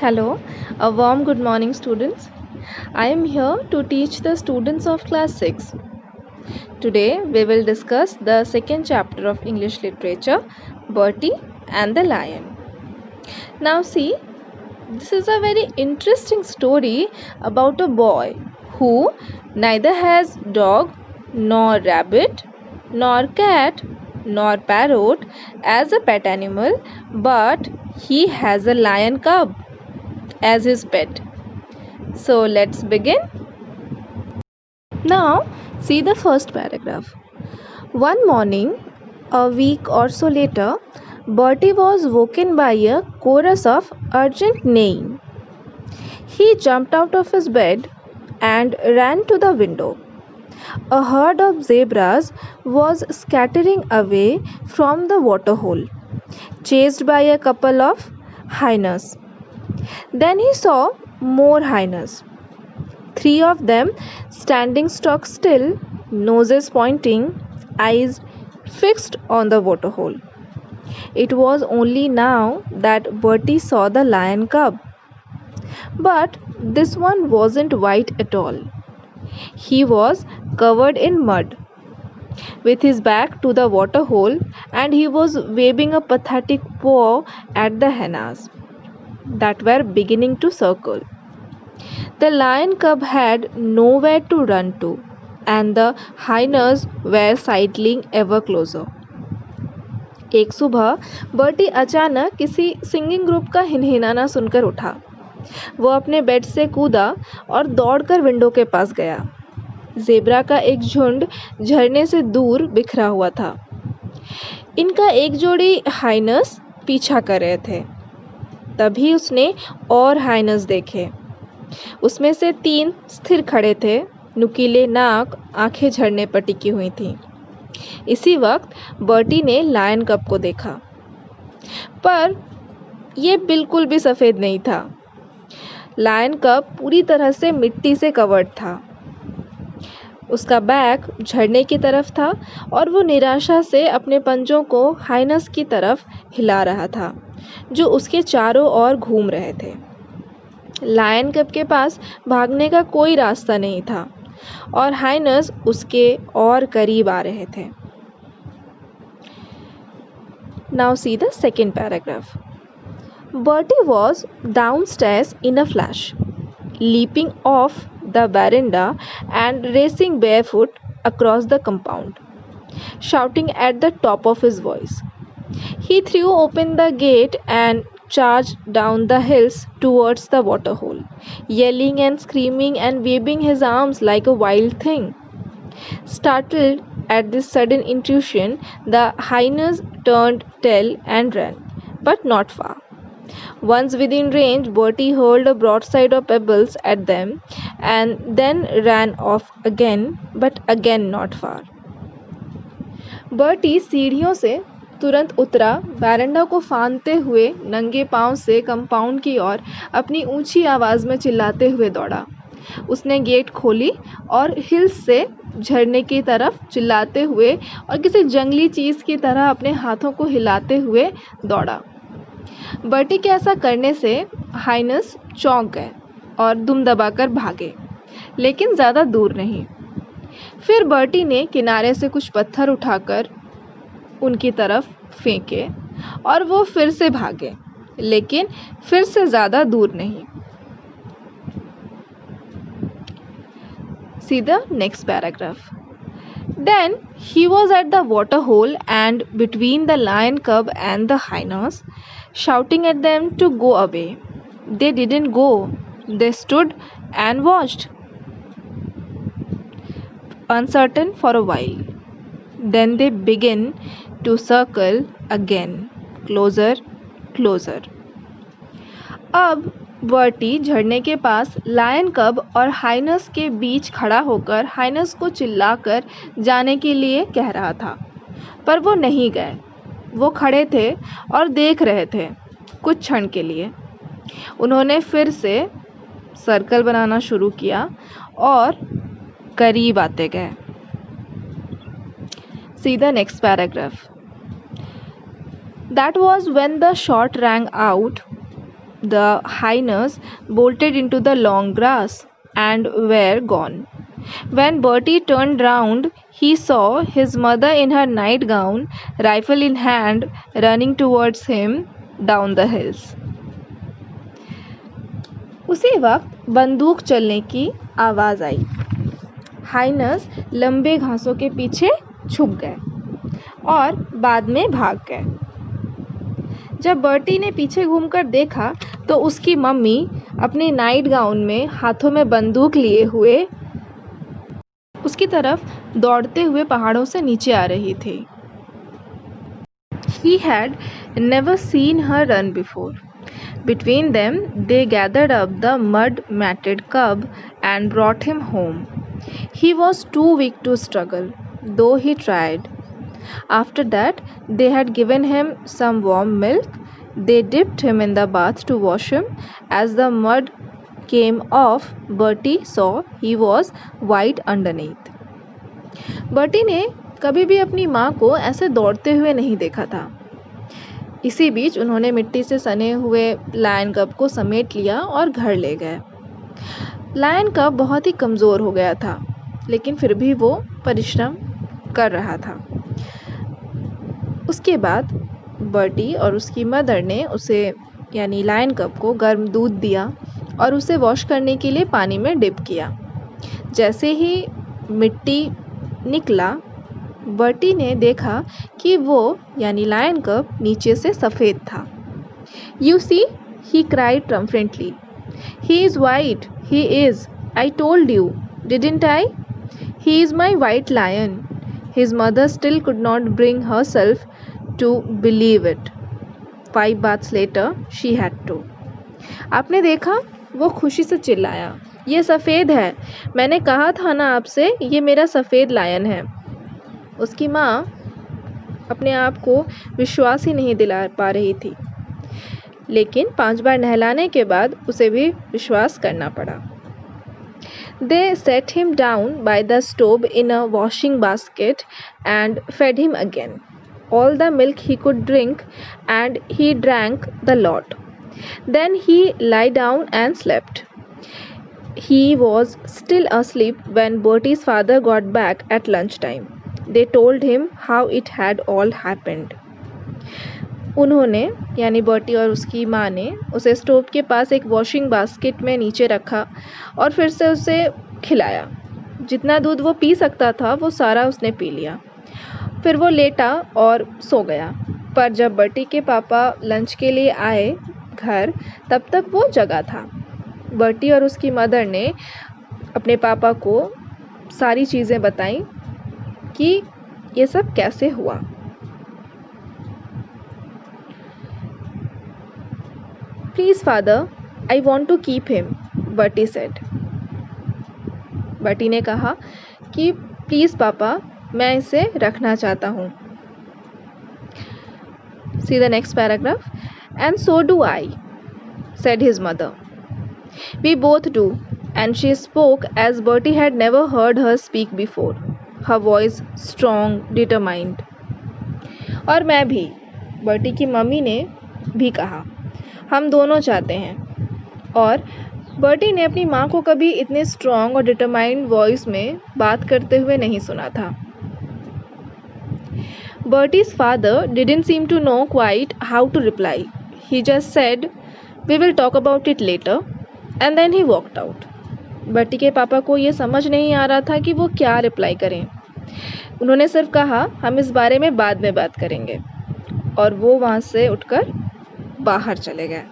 Hello, a warm good morning, students. I am here to teach the students of class 6. Today, we will discuss the second chapter of English literature, Bertie and the Lion. Now, see, this is a very interesting story about a boy who neither has dog, nor rabbit, nor cat, nor parrot as a pet animal, but he has a lion cub as his pet. So let's begin. Now, see the first paragraph. One morning, a week or so later, Bertie was woken by a chorus of urgent neighing. He jumped out of his bed and ran to the window. A herd of zebras was scattering away from the waterhole, chased by a couple of hyenas. Then he saw more hyenas. Three of them standing stock still, noses pointing, eyes fixed on the waterhole. It was only now that Bertie saw the lion cub. But this one wasn't white at all. He was covered in mud, with his back to the waterhole, and he was waving a pathetic paw at the hyenas that were beginning to circle. The lion cub had nowhere to run to, and the hyenas were sidling ever closer. एक सुबह Bertie अचानक किसी singing group का हिनहिनाना सुनकर उठा। वो अपने bed से कूदा और दौड़कर विंडो के पास गया। ज़ेब्रा का एक झुंड झरने से दूर बिखरा हुआ था। इनका एक जोड़ी हाइनस पीछा कर रहे थे। तभी उसने और हाइनस देखे। उसमें से 3 स्थिर खड़े थे, नुकीले नाक, आंखें झरने पर टिकी हुई थीं। इसी वक्त बर्टी ने लायन कब को देखा, पर यह बिल्कुल भी सफ़ेद नहीं था। लायन कब पूरी तरह से मिट्टी से कवर्ड था। उसका बैक झरने की तरफ था और वो निराशा से अपने पंजों को हाइनस की तरफ हिला रहा था, जो उसके चारों ओर घूम रहे थे। लायन कब के पास भागने का कोई रास्ता नहीं था और हाइनस उसके और करीब आ रहे थे। Now see the second paragraph. Bertie was downstairs in a flash, leaping off the veranda and racing barefoot across the compound, shouting at the top of his voice. He threw open the gate and charged down the hills towards the waterhole, yelling and screaming and waving his arms like a wild thing. Startled at this sudden intrusion, the hyenas turned tail and ran, but not far. Once within range, Bertie hurled a broadside of pebbles at them and then ran off again, but again not far. Bertie सीढ़ियों से तुरंत उतरा, वैरेंडा को फांदते हुए नंगे पांव से compound की ओर अपनी ऊंची आवाज़ में चिल्लाते हुए दौड़ा। उसने गेट खोली और हिल्स से झरने की तरफ चिल्लाते हुए और किसी जंगली चीज़ की तरह अपने हाथों को हिलाते हुए दौड़ा। बर्टी के ऐसा करने से हाइनस चौंक गए और दुम दबाकर भागे, लेकिन ज़्यादा दूर नहीं। फिर बर्टी ने किनारे से कुछ पत्थर उठाकर उनकी तरफ फेंके और वो फिर से भागे, लेकिन फिर से ज़्यादा दूर नहीं। See the next paragraph. Then he was at the water hole and between the lion cub and the hyenas, shouting at them to go away. They didn't go. They stood and watched, uncertain for a while. Then they began to circle again, closer, closer. अब Bertie झरने के पास lion कब और highness के बीच खड़ा होकर highness को चिल्लाकर जाने के लिए कह रहा था, पर वो नहीं गए। वो खड़े थे और देख रहे थे कुछ क्षण के लिए। उन्होंने फिर से सर्कल बनाना शुरू किया और करीब आते गए। See the next paragraph. That was when the shot rang out. The hyenas bolted into the long grass and were gone. When Bertie turned round, he saw his mother in her nightgown, rifle in hand, running towards him down the hills. उसी वक्त बंदूक चलने की आवाज़ आई। Highness लंबे घासों के पीछे छुप गए और बाद में भाग गए। जब बर्टी ने पीछे घूमकर देखा तो उसकी मम्मी अपने नाइट गाउन में हाथों में बंदूक लिए हुए उसकी तरफ दौड़ते हुए पहाड़ों से नीचे आ रही थी। He had never seen her run before. Between them, they gathered up the mud-matted cub and brought him home. He was too weak to struggle, though he tried. After that, they had given him some warm milk. They dipped him in the bath to wash him. As the mud came off, Bertie saw he was white underneath. Bertie ने कभी भी अपनी माँ को ऐसे दौड़ते हुए नहीं देखा था। इसी बीच उन्होंने मिट्टी से सने हुए लायन कब को समेट लिया और घर ले गए। लायन कब बहुत ही कमज़ोर हो गया था, लेकिन फिर भी वो परिश्रम कर रहा था। उसके बाद बर्टी और उसकी मदर ने उसे यानी लायन कब को गर्म दूध दिया और उसे वॉश करने के लिए पानी में डिप किया। जैसे ही मिट्टी निकला, बर्टी ने देखा कि वो यानी लायन कब नीचे से सफ़ेद था। "You see," he cried triumphantly. "He is white. He is. I told you, didn't I? He is my white lion." His mother still could not bring herself to believe it. 5 baths later, she had to. आपने देखा? वो खुशी से चिल्लाया, "ये सफ़ेद है। मैंने कहा था ना आपसे, ये मेरा सफ़ेद लायन है।" उसकी माँ अपने आप को विश्वास ही नहीं दिला पा रही थी, लेकिन 5 बार नहलाने के बाद उसे भी विश्वास करना पड़ा। They set him down by the stove in a washing basket and fed him again. All the milk he could drink, and he drank the lot. Then he lay down and slept. He was still asleep when Bertie's father got back at lunchtime. They told him how it had all happened. उन्होंने यानी Bertie और उसकी माँ ने उसे stove के पास एक washing basket में नीचे रखा और फिर से उसे खिलाया। जितना दूध वो पी सकता था वो सारा उसने पी लिया। फिर वो लेटा और सो गया। पर जब बर्टी के पापा लंच के लिए आए घर, तब तक वो जगा था। बर्टी और उसकी मदर ने अपने पापा को सारी चीज़ें बताईं कि ये सब कैसे हुआ। "Please father, I want to keep him," Bertie said. Bertie ने कहा कि प्लीज़ पापा, मैं इसे रखना चाहता हूँ। See the next paragraph. "And so do I," said his mother. "We both do," and she spoke as Bertie had never heard her speak before. Her voice strong, determined. और मैं भी, बर्टी की मम्मी ने भी कहा, "हम दोनों चाहते हैं।" और बर्टी ने अपनी माँ को कभी इतने स्ट्रॉन्ग और डिटरमाइंड वॉइस में बात करते हुए नहीं सुना था। Bertie's father didn't seem to know quite how to reply. He just said, "We will talk about it later," and then he walked out. Bertie के पापा को ये समझ नहीं आ रहा था कि वो क्या रिप्लाई करें। उन्होंने सिर्फ कहा, "हम इस बारे में बाद में बात करेंगे," और वो वहाँ से उठकर बाहर चले गए।